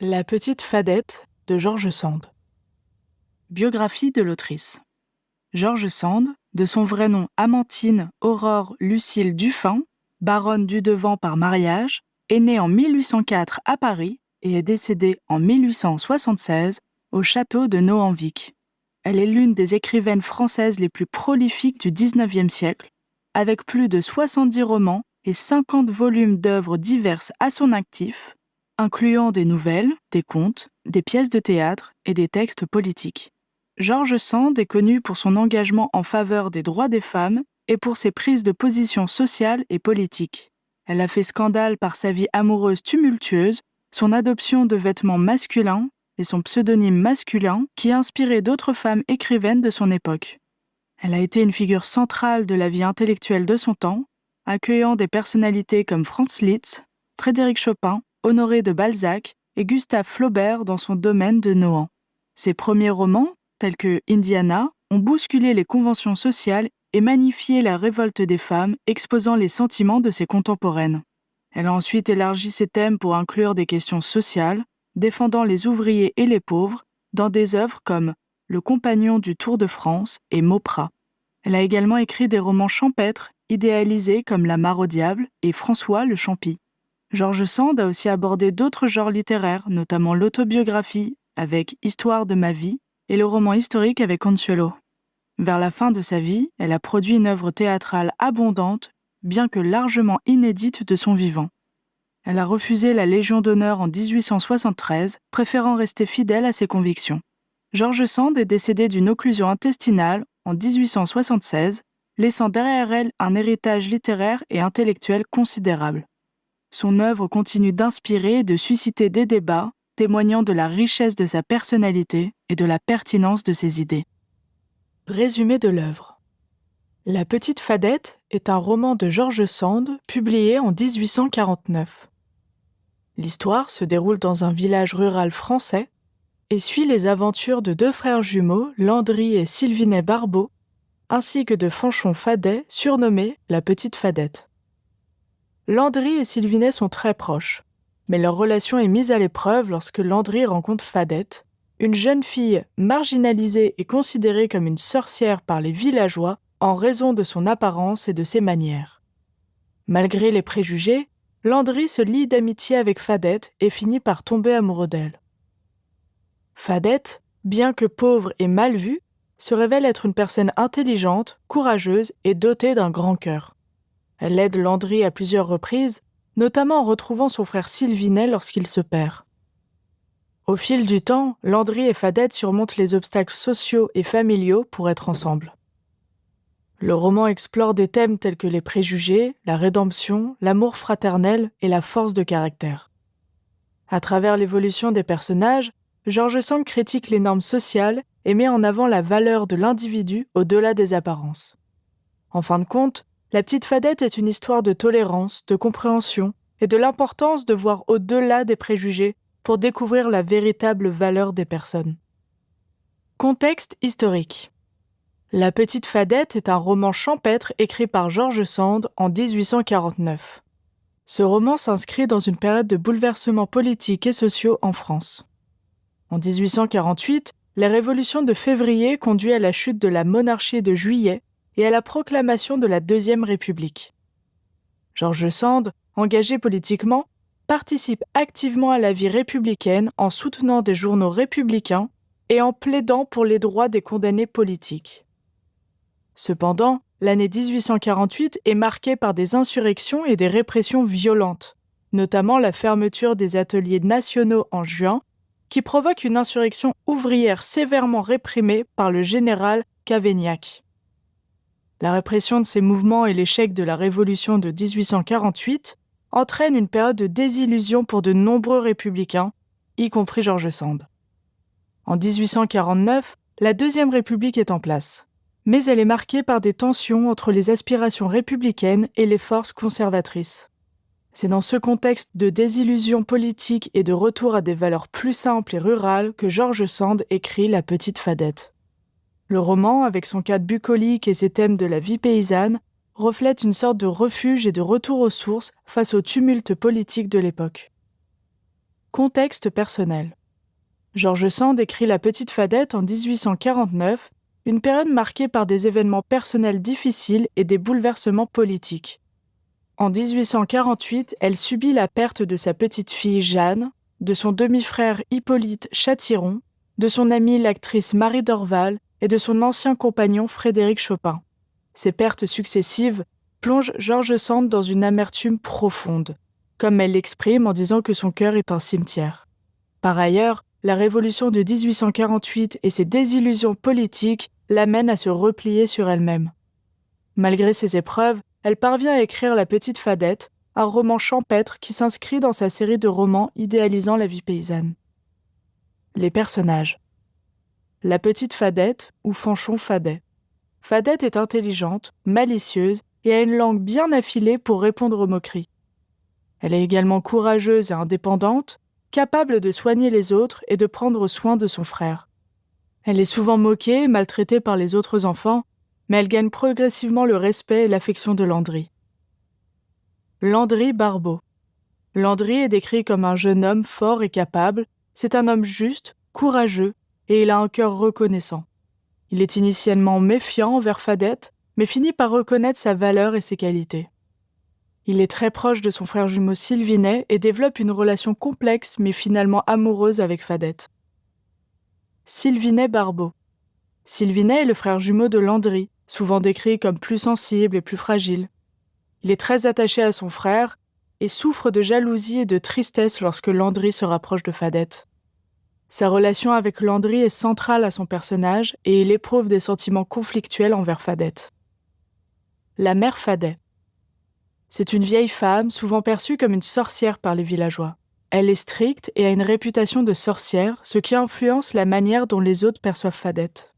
La petite Fadette de George Sand. Biographie de l'autrice. George Sand, de son vrai nom Amantine Aurore Lucille Dufin, baronne Dudevant par mariage, est née en 1804 à Paris et est décédée en 1876 au château de Nohanvic. Elle est l'une des écrivaines françaises les plus prolifiques du XIXe siècle, avec plus de 70 romans et 50 volumes d'œuvres diverses à son actif, incluant des nouvelles, des contes, des pièces de théâtre et des textes politiques. George Sand est connu pour son engagement en faveur des droits des femmes et pour ses prises de position sociales et politiques. Elle a fait scandale par sa vie amoureuse tumultueuse, son adoption de vêtements masculins et son pseudonyme masculin qui a inspiré d'autres femmes écrivaines de son époque. Elle a été une figure centrale de la vie intellectuelle de son temps, accueillant des personnalités comme Franz Liszt, Frédéric Chopin, Honoré de Balzac et Gustave Flaubert dans son domaine de Nohant. Ses premiers romans, tels que Indiana, ont bousculé les conventions sociales et magnifié la révolte des femmes, exposant les sentiments de ses contemporaines. Elle a ensuite élargi ses thèmes pour inclure des questions sociales, défendant les ouvriers et les pauvres, dans des œuvres comme Le Compagnon du Tour de France et Mauprat. Elle a également écrit des romans champêtres, idéalisés comme La Mare au diable et François le Champy. George Sand a aussi abordé d'autres genres littéraires, notamment l'autobiographie avec Histoire de ma vie et le roman historique avec Consuelo. Vers la fin de sa vie, elle a produit une œuvre théâtrale abondante, bien que largement inédite de son vivant. Elle a refusé la Légion d'honneur en 1873, préférant rester fidèle à ses convictions. George Sand est décédée d'une occlusion intestinale en 1876, laissant derrière elle un héritage littéraire et intellectuel considérable. Son œuvre continue d'inspirer et de susciter des débats, témoignant de la richesse de sa personnalité et de la pertinence de ses idées. Résumé de l'œuvre. La petite Fadette est un roman de George Sand publié en 1849. L'histoire se déroule dans un village rural français et suit les aventures de deux frères jumeaux, Landry et Sylvinet Barbeau, ainsi que de Fanchon Fadet, surnommé la petite Fadette. Landry et Sylvinet sont très proches, mais leur relation est mise à l'épreuve lorsque Landry rencontre Fadette, une jeune fille marginalisée et considérée comme une sorcière par les villageois en raison de son apparence et de ses manières. Malgré les préjugés, Landry se lie d'amitié avec Fadette et finit par tomber amoureux d'elle. Fadette, bien que pauvre et mal vue, se révèle être une personne intelligente, courageuse et dotée d'un grand cœur. Elle aide Landry à plusieurs reprises, notamment en retrouvant son frère Sylvinet lorsqu'il se perd. Au fil du temps, Landry et Fadette surmontent les obstacles sociaux et familiaux pour être ensemble. Le roman explore des thèmes tels que les préjugés, la rédemption, l'amour fraternel et la force de caractère. À travers l'évolution des personnages, George Sand critique les normes sociales et met en avant la valeur de l'individu au-delà des apparences. En fin de compte, La petite Fadette est une histoire de tolérance, de compréhension et de l'importance de voir au-delà des préjugés pour découvrir la véritable valeur des personnes. Contexte historique. La petite Fadette est un roman champêtre écrit par George Sand en 1849. Ce roman s'inscrit dans une période de bouleversements politiques et sociaux en France. En 1848, la révolution de février conduit à la chute de la monarchie de juillet et à la proclamation de la Deuxième République. George Sand, engagé politiquement, participe activement à la vie républicaine en soutenant des journaux républicains et en plaidant pour les droits des condamnés politiques. Cependant, l'année 1848 est marquée par des insurrections et des répressions violentes, notamment la fermeture des ateliers nationaux en juin, qui provoque une insurrection ouvrière sévèrement réprimée par le général Cavaignac. La répression de ces mouvements et l'échec de la Révolution de 1848 entraînent une période de désillusion pour de nombreux républicains, y compris George Sand. En 1849, la Deuxième République est en place, mais elle est marquée par des tensions entre les aspirations républicaines et les forces conservatrices. C'est dans ce contexte de désillusion politique et de retour à des valeurs plus simples et rurales que George Sand écrit La petite Fadette. Le roman, avec son cadre bucolique et ses thèmes de la vie paysanne, reflète une sorte de refuge et de retour aux sources face au tumulte politique de l'époque. Contexte personnel. George Sand écrit La Petite Fadette en 1849, une période marquée par des événements personnels difficiles et des bouleversements politiques. En 1848, elle subit la perte de sa petite-fille Jeanne, de son demi-frère Hippolyte Châtiron, de son amie l'actrice Marie Dorval et de son ancien compagnon Frédéric Chopin. Ces pertes successives plongent George Sand dans une amertume profonde, comme elle l'exprime en disant que son cœur est un cimetière. Par ailleurs, la révolution de 1848 et ses désillusions politiques l'amènent à se replier sur elle-même. Malgré ces épreuves, elle parvient à écrire La Petite Fadette, un roman champêtre qui s'inscrit dans sa série de romans idéalisant la vie paysanne. Les personnages. La Petite Fadette, ou Fanchon Fadet. Fadette est intelligente, malicieuse et a une langue bien affilée pour répondre aux moqueries. Elle est également courageuse et indépendante, capable de soigner les autres et de prendre soin de son frère. Elle est souvent moquée et maltraitée par les autres enfants, mais elle gagne progressivement le respect et l'affection de Landry. Landry Barbeau. Landry est décrit comme un jeune homme fort et capable, c'est un homme juste, courageux, et il a un cœur reconnaissant. Il est initialement méfiant envers Fadette, mais finit par reconnaître sa valeur et ses qualités. Il est très proche de son frère jumeau Sylvinet et développe une relation complexe mais finalement amoureuse avec Fadette. Sylvinet Barbeau. Sylvinet est le frère jumeau de Landry, souvent décrit comme plus sensible et plus fragile. Il est très attaché à son frère et souffre de jalousie et de tristesse lorsque Landry se rapproche de Fadette. Sa relation avec Landry est centrale à son personnage et il éprouve des sentiments conflictuels envers Fadette. La mère Fadet. C'est une vieille femme, souvent perçue comme une sorcière par les villageois. Elle est stricte et a une réputation de sorcière, ce qui influence la manière dont les autres perçoivent Fadette.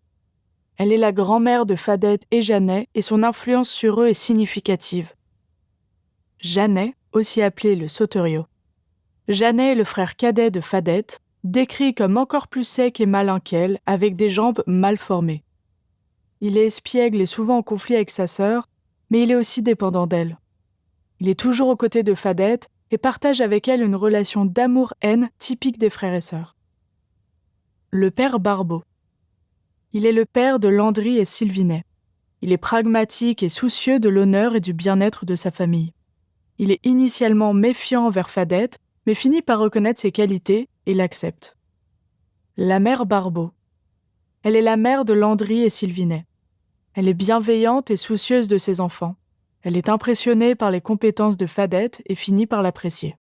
Elle est la grand-mère de Fadette et Jeannet et son influence sur eux est significative. Jeannet, aussi appelé le Sauteriot. Jeannet est le frère cadet de Fadette, décrit comme encore plus sec et malin qu'elle, avec des jambes mal formées. Il est espiègle et souvent en conflit avec sa sœur, mais il est aussi dépendant d'elle. Il est toujours aux côtés de Fadette et partage avec elle une relation d'amour-haine typique des frères et sœurs. Le père Barbeau. Il est le père de Landry et Sylvinet. Il est pragmatique et soucieux de l'honneur et du bien-être de sa famille. Il est initialement méfiant envers Fadette, mais finit par reconnaître ses qualités et l'accepte. La mère Barbeau. Elle est la mère de Landry et Sylvinet. Elle est bienveillante et soucieuse de ses enfants. Elle est impressionnée par les compétences de Fadette et finit par l'apprécier.